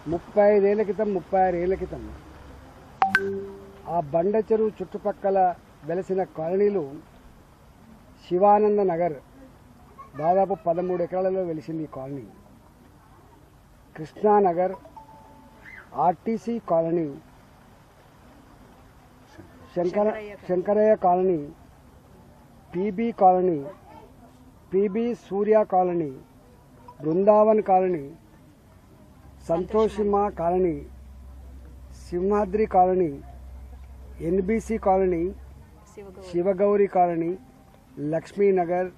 35 ఏళ్ల క్రితం 36 ఏళ్ల క్రితం ఆ బండ చెరువు చుట్టుపక్కల వెలసిన కాలనీలు శివానంద నగర్ దాదాపు 13 ఎకరాలలో వెలిసింది ఈ colony. Krishnanagar, RTC colony, Shankaraiah colony, PB colony, PB Surya colony, Brindavan colony, Santoshima colony, Simhadri colony, NBC colony, Shivagauri colony, Lakshminagar,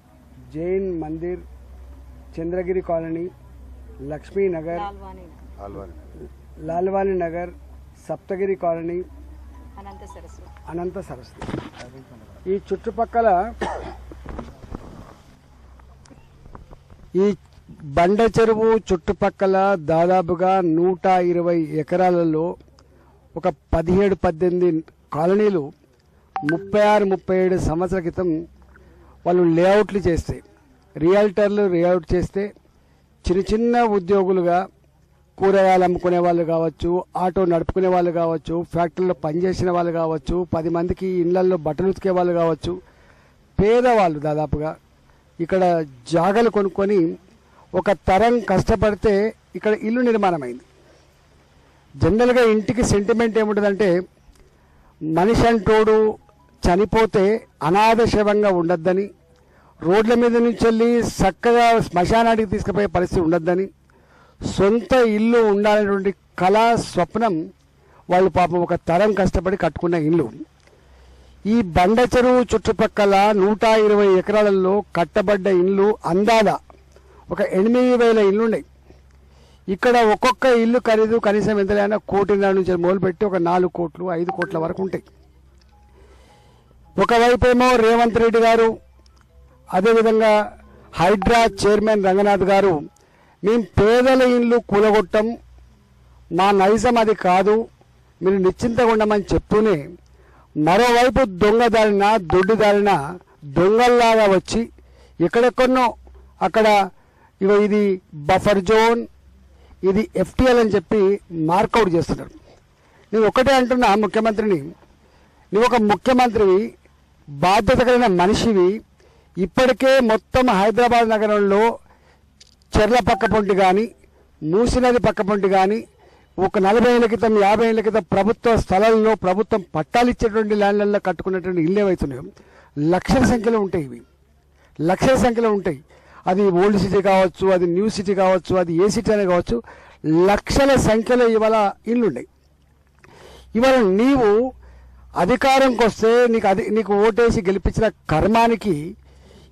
Jain Mandir, Chandragiri colony, Lakshminagar, Lalwani Nagar, Saptagiri colony, Ananta Saraswati. ఈ చుట్టుపక్కల ఈ బండ చెరువు చుట్టుపక్కల దాదాపుగా 120 ఎకరాలలో ఒక 17-18 కాలనీలు 36-37 సంవత్సరాల క్రితం వాళ్ళు లేఅవుట్లు చేస్తే, రియల్టర్లు లేఅవుట్ చేస్తే చిన్న చిన్న ఉద్యోగులుగా కూరగాయలు అమ్ముకునే వాళ్ళు కావచ్చు, ఆటో నడుపుకునే వాళ్ళు కావచ్చు, ఫ్యాక్టరీలో పనిచేసిన వాళ్ళు కావచ్చు, 10 మందికి ఇళ్లలో బట్టలు ఉతికే వాళ్ళు కావచ్చు, పేదవాళ్ళు దాదాపుగా ఇక్కడ జాగలు కొనుక్కొని ఒక తరం కష్టపడితే ఇక్కడ ఇల్లు నిర్మాణమైంది. జనరల్గా ఇంటికి సెంటిమెంట్ ఏముంటుందంటే మనిషి అంటోడు చనిపోతే అనాథ శవంగా ఉండొద్దని, రోడ్ల మీద నుంచి వెళ్ళి చక్కగా శ్మశానానికి తీసుకుపోయే పరిస్థితి ఉండొద్దని, సొంత ఇల్లు ఉండాలనేటువంటి కళా స్వప్నం వాళ్ళు పాపం ఒక తరం కష్టపడి కట్టుకున్న ఇల్లు. ఈ బండ చెరువు చుట్టుపక్కల 120 ఎకరాలలో కట్టబడ్డ ఇల్లు అందాల ఒక 8,000 ఇల్లున్నాయి. ఇక్కడ ఒక్కొక్క ఇల్లు ఖరీదు కనీసం ఎంతైనా 1.5 కోటి నుంచి మొదలుపెట్టి ఒక 4 కోట్లు 5 కోట్ల వరకు ఉంటాయి. ఒకవైపేమో రేవంత్ రెడ్డి గారు, అదేవిధంగా హైడ్రా చైర్మన్ రంగనాథ్ గారు, మేము పేదల ఇల్లు కూలగొట్టం, మా నైజం అది కాదు, మీరు నిశ్చింతగా ఉండమని చెప్తూనే మరోవైపు దొంగదారిన దొడ్డిదారిన దొంగల్లాగా వచ్చి ఎక్కడెక్కడో అక్కడ ఇది బఫర్ జోన్, ఇది ఎఫ్టీఎల్ అని చెప్పి మార్కౌట్ చేస్తున్నారు. నేను ఒకటే అంటున్నా ముఖ్యమంత్రిని, నువ్వు ఒక ముఖ్యమంత్రివి, బాధ్యత కలిగిన మనిషివి. ఇప్పటికే మొత్తం హైదరాబాద్ నగరంలో చెర్ల పక్క పొంటి కానీ, మూసినది పక్క పొంటి కానీ, ఒక 40 ఏళ్ల క్రితం 50 ఏళ్ల క్రితం ప్రభుత్వ స్థలాల్లో ప్రభుత్వం పట్టాలు ఇచ్చేటువంటి ల్యాండ్లలో కట్టుకున్నటువంటి ఇల్లు ఏవైతున్నాయో లక్షల సంఖ్యలో ఉంటాయి. ఇవి లక్షల సంఖ్యలో ఉంటాయి. అది ఓల్డ్ సిటీ కావచ్చు, అది న్యూ సిటీ కావచ్చు, అది ఏ సిటీ అనే కావచ్చు, లక్షల సంఖ్యలో ఇవాళ ఇల్లున్నాయి. ఇవాళ నీవు అధికారంకి వస్తే నీకు ఓటేసి గెలిపించిన కర్మానికి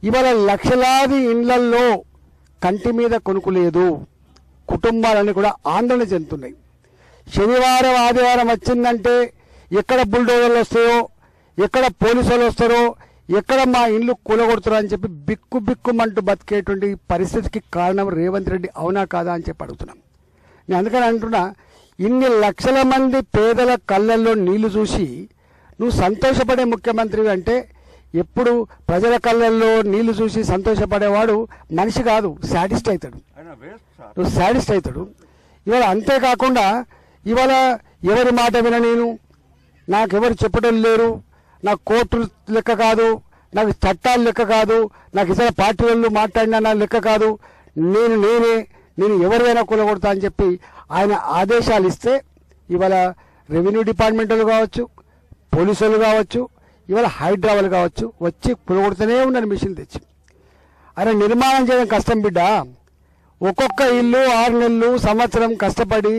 ఇవాళ లక్షలాది ఇళ్లల్లో కంటి మీద కొనుక్కులేదు. కుటుంబాలన్నీ కూడా ఆందోళన చెందుతున్నాయి. శనివారం ఆదివారం వచ్చిందంటే ఎక్కడ బుల్డోజర్లు వస్తాయో, ఎక్కడ పోలీసు వాళ్ళు వస్తారో, ఎక్కడ మా ఇల్లు కూలగొడుతారో అని చెప్పి బిక్కుమంటూ బతికేటువంటి పరిస్థితికి కారణం రేవంత్ రెడ్డి అవునా కాదా అని చెప్పి అడుగుతున్నాం. నేను అందుకని అంటున్నా, ఇన్ని లక్షల మంది పేదల కళ్ళల్లో నీళ్లు చూసి నువ్వు సంతోషపడే ముఖ్యమంత్రి అంటే, ఎప్పుడు ప్రజల కళ్ళల్లో నీళ్లు చూసి సంతోషపడేవాడు మనిషి కాదు, శాడిస్ట్ అవుతాడు. నువ్వు శాడిస్ట్ అవుతాడు. ఇవాళ అంతేకాకుండా ఇవాళ ఎవరి మాట విన, నేను నాకెవరు చెప్పడం లేరు, నాకు కోర్టులు లెక్క కాదు, నాకు చట్టాలు లెక్క కాదు, నాకు ఇతర పార్టీ వాళ్ళు మాట్లాడినా నా లెక్క కాదు, నేను ఎవరివైనా కూలగొడతా అని చెప్పి ఆయన ఆదేశాలు ఇస్తే ఇవాళ రెవెన్యూ డిపార్ట్మెంట్ వాళ్ళు కావచ్చు, పోలీసు వాళ్ళు కావచ్చు, ఇవాళ హైడ్రా వాళ్ళు కావచ్చు, వచ్చి కూలగొడుతూనే ఉన్నారు మిషన్ తెచ్చి. అరే నిర్మాణం చేయడం కష్టం బిడ్డ. ఒక్కొక్క ఇల్లు 6 నెలలు సంవత్సరం కష్టపడి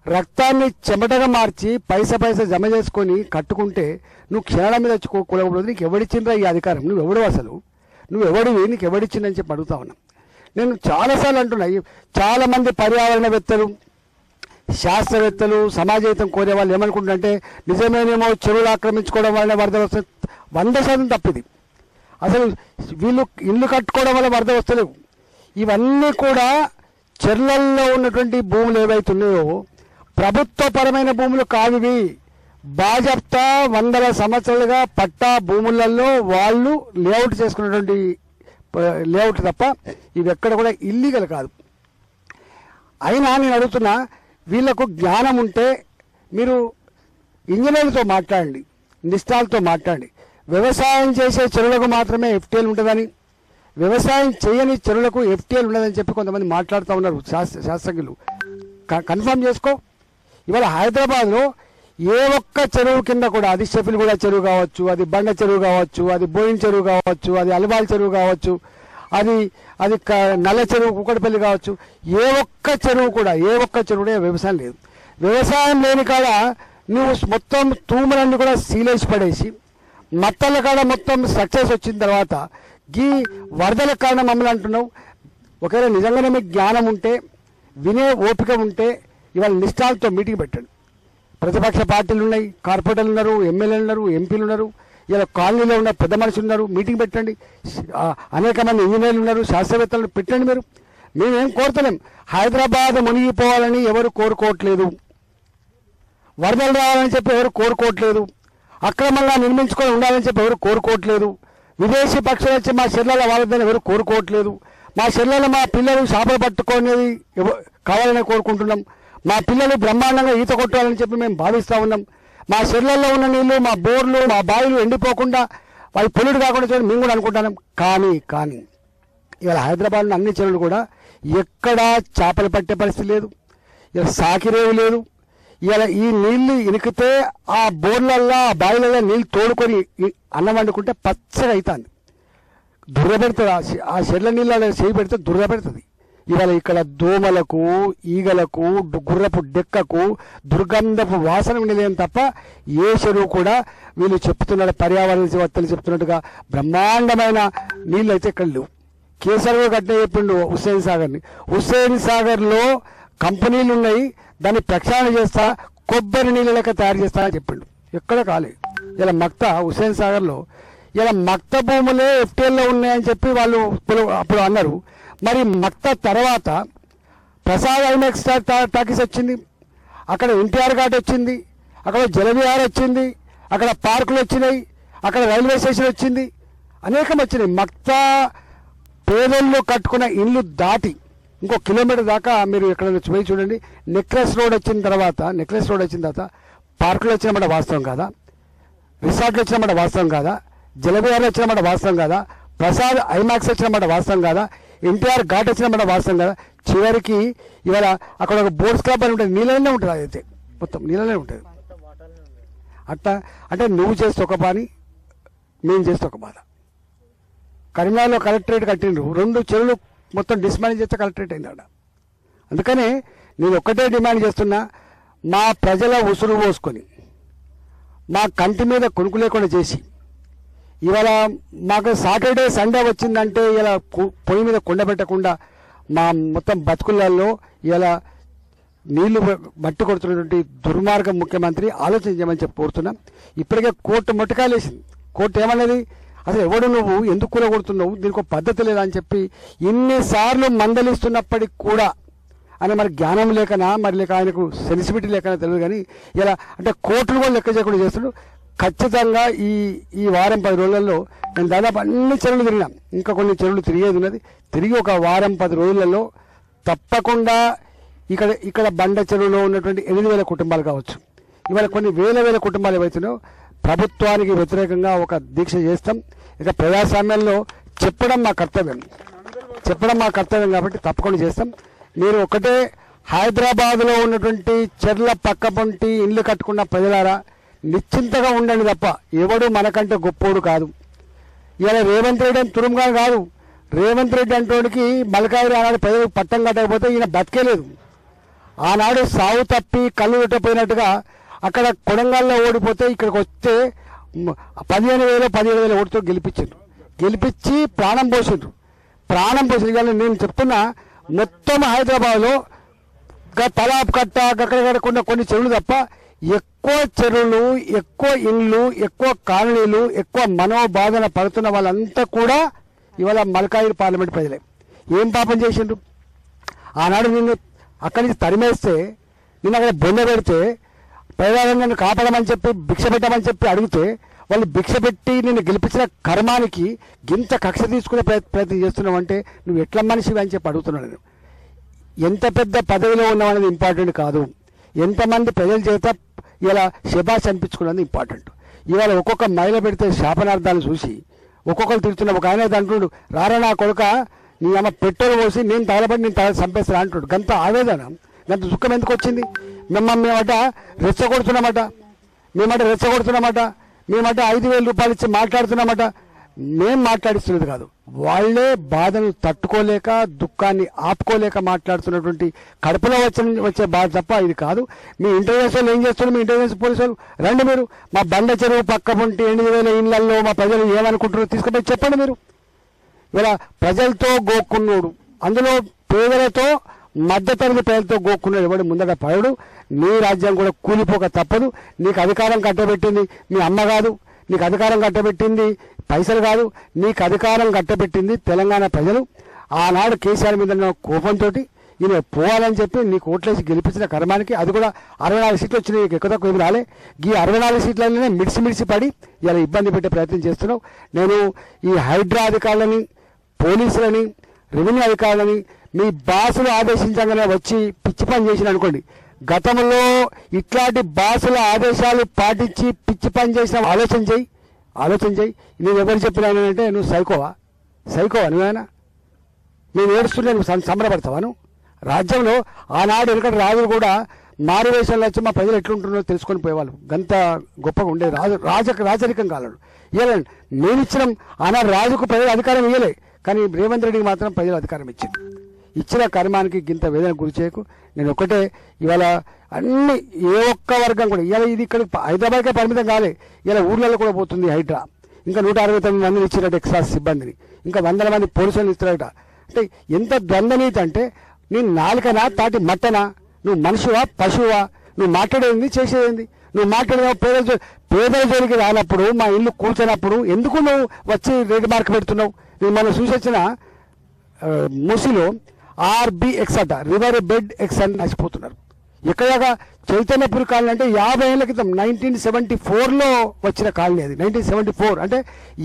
రక్తాన్ని చెమటగా మార్చి పైసా జమ చేసుకొని కట్టుకుంటే నువ్వు క్షణాల మీద వచ్చి కూలగొడదు. నీకు ఎవడిచ్చిండ్రా ఈ అధికారం? నువ్వెవడు అసలు? నువ్వెవడివి? నీకు ఎవడిచ్చిందని చెప్పి అడుగుతా ఉన్నా. నేను చాలాసార్లు అంటున్నా, చాలామంది పర్యావరణవేత్తలు, శాస్త్రవేత్తలు, సమాజహితం కోరే వాళ్ళు ఏమనుకుంటారంటే నిజమేనేమో చెరువులు ఆక్రమించుకోవడం వల్ల వరద వస్తుంది. 100% తప్పిది. అసలు వీళ్ళు ఇల్లు కట్టుకోవడం వల్ల వరద వస్తలేవు. ఇవన్నీ కూడా చెర్లల్లో ఉన్నటువంటి భూములు ఏవైతున్నాయో ప్రభుత్వపరమైన భూములు కావివి. బాజప్తా 100 సంవత్సరాలుగా పట్టా భూములలో వాళ్ళు లేఅవుట్ చేసుకున్నటువంటి లేఅవుట్ తప్ప ఇవి ఎక్కడ కూడా ఇల్లీగల్ కాదు. అయినా నేను అడుగుతున్నా, వీళ్ళకు జ్ఞానం ఉంటే మీరు ఇంజనీర్లతో మాట్లాడండి, నిష్ఠాలతో మాట్లాడండి. వ్యవసాయం చేసే చెరువులకు మాత్రమే ఎఫ్టీఎల్ ఉంటుందని, వ్యవసాయం చేయని చెరువులకు ఎఫ్టీఎల్ ఉండదని చెప్పి కొంతమంది మాట్లాడుతూ ఉన్నారు శాస్త్రజ్ఞులు. కన్ఫర్మ్ చేసుకో. ఇవాళ హైదరాబాద్లో ఏ ఒక్క చెరువు కింద కూడా, అది షెఫిల్గూడ చెరువు కావచ్చు, అది బండ చెరువు కావచ్చు, అది బోయిన్ చెరువు కావచ్చు, అది అల్వాల్ చెరువు కావచ్చు, అది అది నల్ల చెరువు కుక్కడపల్లి కావచ్చు, ఏ ఒక్క చెరువు కూడా వ్యవసాయం లేదు. వ్యవసాయం లేని కాడ నువ్వు మొత్తం తూములన్నీ కూడా సీలేసి పడేసి మత్తల కాడ మొత్తం సక్సెస్ వచ్చిన తర్వాత గీ వరదల కారణం మమ్మల్ని అంటున్నావు. ఒకవేళ నిజంగానే మీకు జ్ఞానం ఉంటే, వినే ఓపిక ఉంటే ఇవాళ నిష్ఠాలతో మీటింగ్ పెట్టండి. ప్రతిపక్ష పార్టీలు ఉన్నాయి, కార్పొరేటర్లు ఉన్నారు, ఎమ్మెల్యేలు ఉన్నారు, ఎంపీలు ఉన్నారు, ఇలా కాలనీలో ఉన్న పెద్ద మనుషులు ఉన్నారు, మీటింగ్ పెట్టండి. అనేక మంది ఇంజనీర్లు ఉన్నారు, శాస్త్రవేత్తలు పెట్టండి. మేమేం కోరుతలేం. హైదరాబాద్ మునిగిపోవాలని ఎవరు కోరుకోవట్లేదు, వరదలు రావాలని చెప్పి ఎవరు కోరుకోవట్లేదు, అక్రమంగా నిర్మించుకొని ఉండాలని చెప్పి ఎవరు కోరుకోవట్లేదు, విదేశీ పక్షులు వచ్చి మా చెర్లలో వాళ్ళదని ఎవరు కోరుకోవట్లేదు, మా చెర్లలో మా పిల్లలు చేపలు పట్టుకునేది కావాలని కోరుకుంటున్నాం, మా పిల్లలు బ్రహ్మాండంగా ఈత కొట్టాలని చెప్పి మేము భావిస్తూ ఉన్నాం, మా చెర్లలో ఉన్న నీళ్లు, మా బోర్లు, మా బావిలు ఎండిపోకుండా అవి పొల్యూట్ కాకుండా చూడండి మేము కూడా అనుకుంటున్నాం. కానీ ఇవాళ హైదరాబాద్లో అన్ని చెరువులు కూడా ఎక్కడా చేపలు పట్టే పరిస్థితి లేదు, ఇలా సాకిరేవు లేదు. ఇవాళ ఈ నీళ్లు ఇనికితే ఆ బోర్లల్లో, ఆ బావిలలో నీళ్ళు తోడుకొని అన్నం వండుకుంటే పచ్చగా అవుతుంది, దుర్గ పెడుతుంది. ఆ చెర్ల నీళ్ళ చేయి పెడితే దుర్గ పెడుతుంది. ఇవాళ ఇక్కడ దోమలకు, ఈగలకు, గుర్రపు డెక్కకు దుర్గంధపు వాసన ఉండలేని తప్ప ఏ చెరువు కూడా వీళ్ళు చెప్తున్నాడు, పర్యావరణ చెప్తున్నట్టుగా బ్రహ్మాండమైన నీళ్ళు అయితే ఇక్కడ లేవు. కేసీఆర్ కట్టిన చెప్పిండు హుస్సేన్ సాగర్లో కంపెనీలు ఉన్నాయి, దాన్ని ప్రక్షాళన చేస్తా, కొబ్బరి నీళ్ళ లెక్క తయారు చేస్తా అని చెప్పిండు. ఎక్కడ కాలేదు. ఇలా హుస్సేన్ సాగర్లో ఇలా మక్త భూములే ఎఫ్టీఎల్లో ఉన్నాయని చెప్పి వాళ్ళు అప్పుడు అన్నారు. మరి మక్త తర్వాత ప్రసాద్ ఐమాక్స్ టాకీస్ వచ్చింది, అక్కడ ఎన్టీఆర్ ఘాట్ వచ్చింది, అక్కడ జలవిహార్ వచ్చింది, అక్కడ పార్కులు వచ్చినాయి, అక్కడ రైల్వే స్టేషన్ వచ్చింది, అనేకం వచ్చినాయి. మక్త పేదల్లో కట్టుకున్న ఇల్లు దాటి ఇంకో కిలోమీటర్ దాకా మీరు ఎక్కడ పోయి చూడండి. నెక్లెస్ రోడ్ వచ్చిన తర్వాత పార్కులు వచ్చినమాట వాస్తవం కాదా, రిసార్ట్లు వచ్చినమాట వాస్తవం కాదా, జలవిహార్లు వచ్చినమాట వాస్తవం కాదా, ప్రసాద్ ఐమాక్స్ వచ్చినమాట వాస్తవం కాదా, ఎన్టీఆర్ ఘాట్ వచ్చినమాట వాస్తవం కదా. చివరికి ఇవాళ అక్కడ ఒక బోర్డ్స్ క్లబ్ అని ఉంటుంది, నీళ్ళనే ఉంటుంది, అదైతే మొత్తం నీళ్ళనే ఉంటుంది. అట్లా అంటే నువ్వు చేస్తే ఒక పని, మేము చేస్తే ఒక బాధ. కరీంనగర్లో కలెక్టరేట్ కట్టిండ్రు, 2 చెరువులు మొత్తం డిస్మాండ్ చేస్తే కలెక్టరేట్ అయింది అక్కడ. అందుకనే నేను ఒక్కటే డిమాండ్ చేస్తున్నా, మా ప్రజల ఉసురు పోసుకొని మా కంటి మీద కొనుక్కు లేకుండా చేసి ఇవాళ మాకు సాటర్డే సండే వచ్చిందంటే ఇలా పొయ్యి మీద కొండ పెట్టకుండా మా మొత్తం బతుకులలో ఇలా నీళ్లు మట్టి కొడుతున్నటువంటి దుర్మార్గం ముఖ్యమంత్రి ఆలోచన చేయమని చెప్పి కోరుతున్నాం. ఇప్పటికే కోర్టు మొట్టకాలేసింది. కోర్టు ఏమన్నది, అసలు ఎవడు నువ్వు ఎందుకు కూలగొడుతున్నావు, దీనికి ఒక పద్ధతి లేదా అని చెప్పి ఇన్నిసార్లు మందలిస్తున్నప్పటికి కూడా ఆయన మరి జ్ఞానం లేకనా మరి లేక ఆయనకు సెన్సిటివిటీ లేకనా తెలియదు. కానీ ఇలా అంటే కోర్టులు కూడా లెక్క చేయకుండా చేస్తున్నాడు. ఖచ్చితంగా ఈ వారం 10 రోజులలో నేను దాదాపు అన్ని చెరువులు తిరిగినాం, ఇంకా కొన్ని చెరువులు తిరిగేది ఉన్నది. తిరిగి ఒక వారం 10 రోజులలో తప్పకుండా ఇక్కడ బండ చెరువులో ఉన్నటువంటి 8,000 కుటుంబాలు కావచ్చు, ఇవాళ కొన్ని వేల కుటుంబాలు ఏవైతున్నాయో ప్రభుత్వానికి వ్యతిరేకంగా ఒక దీక్ష చేస్తాం. ఇక ప్రజాస్వామ్యంలో చెప్పడం మా కర్తవ్యం కాబట్టి తప్పకుండా చేస్తాం. మీరు ఒకటే హైదరాబాద్లో ఉన్నటువంటి చెర్ల పక్క పొంటి ఇల్లు కట్టుకున్న ప్రజలారా నిశ్చింతగా ఉండండి తప్ప ఎవడు మనకంటే గొప్పోడు కాదు. ఇలా రేవంత్ రెడ్డి అని తురుముగా కాదు, రేవంత్ రెడ్డి అంటోడికి మలకాయి ఆనాడు ప్రజలకు పట్టం కట్టకపోతే ఈయన బతికేలేదు. ఆనాడు సాగు తప్పి కళ్ళు పెట్టపోయినట్టుగా అక్కడ కొడంగల్లో ఓడిపోతే ఇక్కడికి వస్తే 15,000 ఓటుతో గెలిపించి ప్రాణం పోసిండ్రు. ఇవాళ నేను చెప్తున్నా, మొత్తం హైదరాబాద్లో తలాబ్ కట్ట అక్కడ కొన్ని చెరువులు తప్ప ఎక్కువ చెరువులు, ఎక్కువ ఇండ్లు, ఎక్కువ కాలనీలు, ఎక్కువ మనోబాధన పడుతున్న వాళ్ళంతా కూడా ఇవాళ మల్కాయి పార్లమెంట్ ప్రజలే. ఏం పాపం చేసిండ్రు? ఆనాడు నిన్ను అక్కడి నుంచి తరిమేస్తే, నిన్ను అక్కడ బొంద పెడితే, ప్రజారంగాన్ని కాపాడమని చెప్పి భిక్ష పెట్టమని చెప్పి అడిగితే వాళ్ళు భిక్ష పెట్టి నిన్ను గెలిపించిన కర్మానికి గింత కక్ష తీసుకునే ప్రయత్నం చేస్తున్నావు అంటే నువ్వు ఎట్లా మనిషివి అని చెప్పి అడుగుతున్నాను నేను. ఎంత పెద్ద పదవిలో ఉన్నామనేది ఇంపార్టెంట్ కాదు, ఎంతమంది ప్రజల చేత ఇలా శబాష్ అనిపించుకున్నది ఇంపార్టెంట్. ఇవాళ ఒక్కొక్క మహిళ పెడితే శాపనార్థాలు చూసి ఒక్కొక్కరు తిడుతున్న ఒక ఆయన అంటున్నాడు, రారా నా కొడుక నీ అమ్మ పెట్రోల్ పోసి నేను తగలబడి నేను చంపేస్తాను అంటున్నాడు. గంత ఆవేదన, గంత దుఃఖం ఎందుకు వచ్చింది? మేమట రెచ్చగొడుతున్నామట, మేమట 5,000 రూపాయలు ఇచ్చి మాట్లాడుతున్నామట. మేం మాట్లాడిస్తున్నది కాదు, వాళ్లే బాధను తట్టుకోలేక దుఃఖాన్ని ఆపుకోలేక మాట్లాడుతున్నటువంటి కడుపులో వచ్చే బాధ తప్ప ఇది కాదు. మీ ఇంటెలిజెన్స్ వాళ్ళు ఏం చేస్తున్నారు? మీ ఇంటెలిజెన్స్ పోలీసు వాళ్ళు రండి, మీరు మా బండ చెరువు పక్క ఉంటే 8,000 ఇళ్లలో మా ప్రజలు ఏమనుకుంటారో తీసుకుపోయి చెప్పండి. మీరు ఇలా ప్రజలతో గోక్కున్నాడు, అందులో పేదలతో మధ్యతరగతి ప్రజలతో గోక్కున్నాడు ఎవడు ముందట పడడు. నీ రాజ్యం కూడా కూలిపోక తప్పదు. నీకు అధికారం కట్టబెట్టింది మీ అమ్మ కాదు, నీకు అధికారం కట్టబెట్టింది పైసలు కాదు, నీకు అధికారం కట్టబెట్టింది తెలంగాణ ప్రజలు. ఆనాడు కేసీఆర్ మీద కోపంతో ఈయన పోవాలని చెప్పి నీకు ఓట్లేసి గెలిపించిన కర్మానికి, అది కూడా 64 సీట్లు వచ్చినాయి, నీకు ఎక్కువ తక్కువ ఏమి రాలే. ఈ 64 సీట్లనే మిడిసి పడి ఇలా ఇబ్బంది పెట్టే ప్రయత్నం చేస్తున్నావు. నేను ఈ హైడ్రా అధికారులని, పోలీసులని, రెవెన్యూ అధికారులని మీ బాసులు ఆదేశించగానే వచ్చి పిచ్చి పని చేసిన అనుకోండి, గతంలో ఇట్లాంటి బాసుల ఆదేశాలు పాటించి పిచ్చి పని చేసిన ఆలోచన చేయి. నేను ఎవరు చెప్పినానంటే నువ్వు సైకోవా నువ్వేనా? నేను ఏడుస్తుంటే నువ్వు సంబరపడతావా? నువ్వు రాజ్యంలో ఆనాడు ఎందుకంటే రాజులు కూడా మారువేషాలు వచ్చి మా ప్రజలు ఎట్లుంటున్నారో తెలుసుకొని పోయేవాళ్ళు, గంత గొప్పగా ఉండేది. రాజరికం కాలాడు ఇవ్వాలండి. మేము ఇచ్చినాం, ఆనాడు రాజుకు ప్రజలు అధికారం ఇవ్వలే, కానీ రేవంత్ రెడ్డికి మాత్రం ప్రజలు అధికారం ఇచ్చిన కర్మానికి గింత వేదన గురి చేయకు. నేను ఒకటే ఇవాళ అన్ని ఏ ఒక్క వర్గం కూడా ఇవాళ ఇది ఇక్కడ హైదరాబాద్కే పరిమితం కాలే, ఇలా ఊర్లలో కూడా పోతుంది హైడ్రా. ఇంకా 169 మందిని ఇచ్చినట్టు ఎక్స్ట్రా సిబ్బందిని, ఇంకా 100 మంది పోలీసులను ఇస్తున్నారట. అంటే ఎంత ద్వంద్వనీతి అంటే, నేను నాలుకనా తాటి మట్టనా? నువ్వు మనిషివా పశువా? నువ్వు మాట్లాడేది చేసేది? నువ్వు మాట్లాడేవా? పేదల జోలికి రానప్పుడు, మా ఇల్లు కూర్చున్నప్పుడు ఎందుకు నువ్వు వచ్చి రేటు మార్క్ పెడుతున్నావు? నేను మనం చూసి వచ్చిన మూసీలో RBX అట, రివర్ బెడ్ ఎక్స్ అని నచ్చిపోతున్నారు. ఎక్కడగా చైతన్యపురి కాలనీ అంటే 50 ఏళ్ల క్రితం 1974లో వచ్చిన కాలనీ అది. 1974 అంటే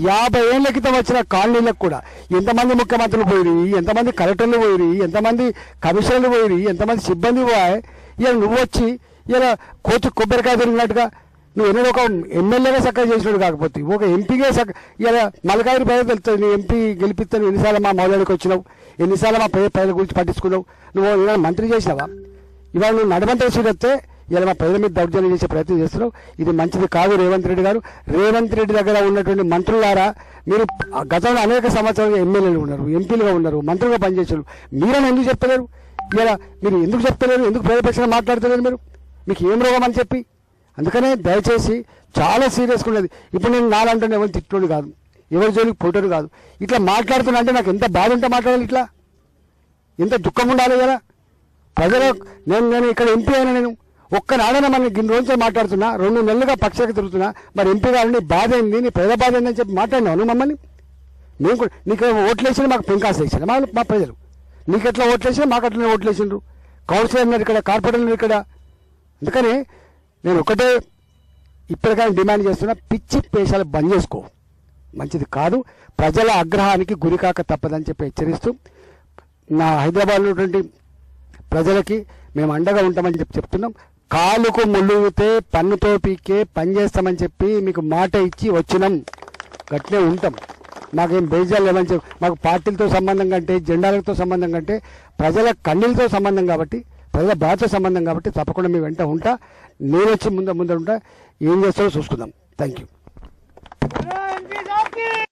50 ఏళ్ల క్రితం వచ్చిన కాలనీలకు కూడా ఎంతమంది ముఖ్యమంత్రులు పోయి, ఎంతమంది కలెక్టర్లు పోయి, ఎంతమంది కమిషనర్లు పోయి, ఎంతమంది సిబ్బంది పోయి, ఇలా నువ్వు వచ్చి ఇలా కోతి కొబ్బరికాయ తిరిగినట్టుగా నువ్వు ఎన్నడూ ఒక ఎమ్మెల్యేగా చక్కగా చేసినాడు, కాకపోతే ఒక ఎంపీగా ఇలా మలకాయలు ప్రజలు తెలుస్తుంది. నీ ఎంపీ గెలిపిస్తాను, ఎన్నిసార్లు మా మౌలానికి వచ్చినావు, ఎన్నిసార్లు మా ప్రజల గురించి పట్టించుకున్నావు, నువ్వు ఇలా మంత్రి చేసినావా? ఇవాళ నువ్వు నడమంత్రి సీట్ వస్తే ఇలా మా ప్రజల మీద దౌర్జన్యం చేసే ప్రయత్నం చేస్తున్నావు. ఇది మంచిది కాదు. రేవంత్ రెడ్డి గారు, రేవంత్ రెడ్డి దగ్గర ఉన్నటువంటి మంత్రులారా, మీరు గతంలో అనేక సంవత్సరాలుగా ఎమ్మెల్యేలు ఉన్నారు, ఎంపీలుగా ఉన్నారు, మంత్రులుగా పనిచేశారు. మీరని ఎందుకు చెప్తలేరు? ఇలా మీరు ఎందుకు చెప్తలేరు? ఎందుకు ప్రజాపక్షంగా మాట్లాడతలేరు? మీకు ఏం రోగం అని చెప్పి. అందుకనే దయచేసి చాలా సీరియస్గా ఉన్నది. ఇప్పుడు నేను నాలంటే ఎవరు తిట్టుడు కాదు, ఎవరి జోలికి పోటోడు కాదు. ఇట్లా మాట్లాడుతున్నా అంటే నాకు ఎంత బాధ ఉంటే మాట్లాడాలి, ఇట్లా ఎంత దుఃఖం ఉండాలి కదా ప్రజలు. నేను ఇక్కడ ఎంపీ అయినా, నేను ఒక్కనాడైనా మన ఇన్ని రోజులు మాట్లాడుతున్నా, 2 నెలలుగా పక్షానికి తిరుగుతున్నా. మరి ఎంపీ గారు నీ బాధ ఏంది, నీ ప్రజల బాధ ఏందని చెప్పి మాట్లాడినావు నువ్వు మమ్మల్ని. మేము నీకు ఓట్లేసినా మాకు పెంకాసు వేసిన మా ప్రజలు, నీకు ఎట్లా ఓట్లేసినా మాకు అట్లనే ఓట్లేసిండ్రు. కౌన్సిలర్ ఉన్నారు ఇక్కడ, కార్పొరేటర్ ఉన్నారు ఇక్కడ. అందుకని నేను ఒకటే ఇప్పటికైనా డిమాండ్ చేస్తున్నా, పిచ్చి పేషాలు బంద్ చేసుకో, మంచిది కాదు. ప్రజల ఆగ్రహానికి గురికాక తప్పదని చెప్పి హెచ్చరిస్తూ, నా హైదరాబాద్లో ఉన్నటువంటి ప్రజలకి మేము అండగా ఉంటామని చెప్తున్నాం. కాలుకు ముళ్ళుగితే పన్నుతో పీకే పని చేస్తామని చెప్పి మీకు మాట ఇచ్చి వచ్చినాం, గట్లే ఉంటాం. మాకేం బేజాలు లేవని చెప్పి, మాకు పార్టీలతో సంబంధం కంటే, జెండాలతో సంబంధం కంటే, ప్రజల కన్నీళ్ళతో సంబంధం కాబట్టి, ప్రజల బాధతో సంబంధం కాబట్టి తప్పకుండా మీ వెంట ఉంటా. నేను వచ్చి ముందర ఉంటా. ఏం చేస్తారో చూసుకుందాం. Thank you.